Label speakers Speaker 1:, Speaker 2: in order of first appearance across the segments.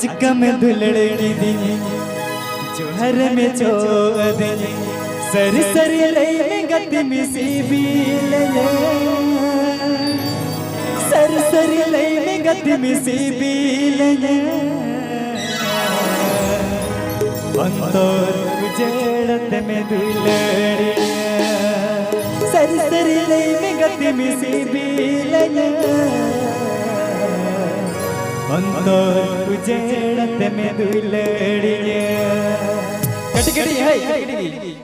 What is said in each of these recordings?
Speaker 1: अचकम दुलड़ की दिन जोहर में चोद सर सर लई गति मिसी बील सर सर लई गति मिसी बील अंतर उजेड़त में दुलड़ सर सर लई गति मिसी बील अंतर उजेड़त में दुलड़िए कटकड़ी है कटकड़ी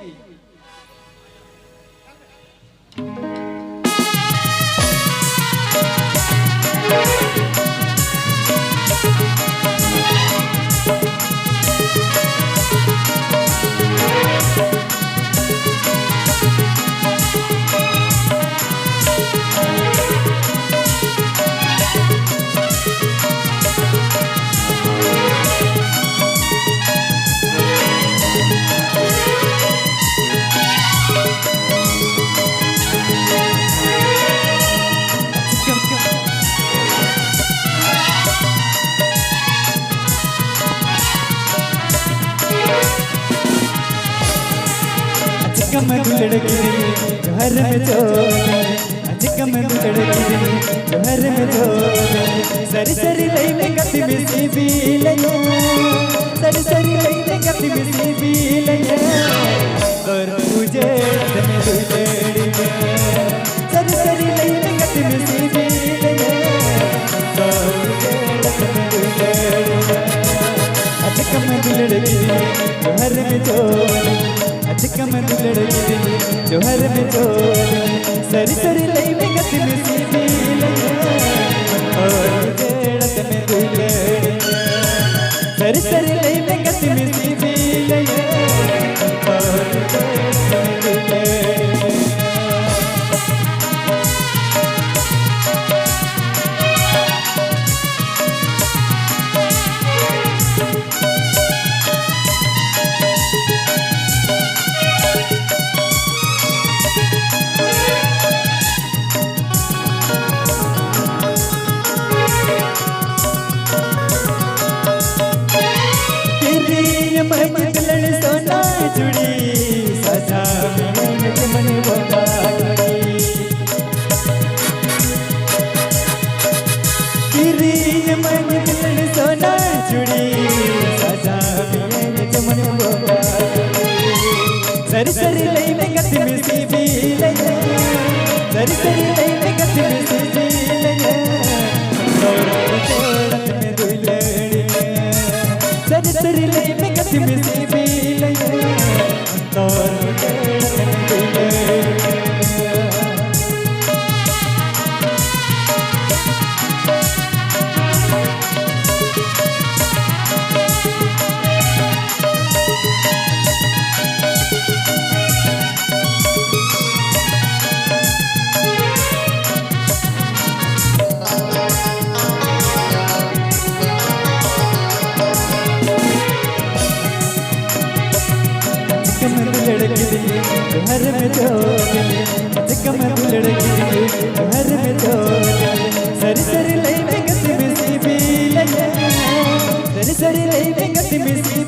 Speaker 1: अचकम दुलड़ की जोहर में चोद अचकम दुलड़ की जोहर में चोद सर सर लई में गति मिसी बील सर सर लई में गति मिसी बील और उजेड़त में दुलड़ी सर सर लई में गति मिसी बील और उजेड़त में दुलड़ी अचकम दुलड़ की जोहर में चोद अचकम दुलड़ की जोहर में चोद सर सर लई में गति मिसी बील और उजेड़त में दुलड़ी सर सर लई में गति मिसी बील और उजेड़त में दुलड़ी मन दुलड़ सोना जुड़ी सजा में मन बोला तेरी मन दुलड़ सोना जुड़ी सजा में मन बोला सर सर लई में गति मिसी बील सर सर लई में गति मिसी बील और उजेड़त में दुलड़ी सर सर लई में गति मिसी बील और उजेड़त में दुलड़ी दुलड़ की जोहर में चोद अचकम दुलड़ की जोहर में चोद सर सर लई में गति मिसी बील सर सर लई में गति मिसी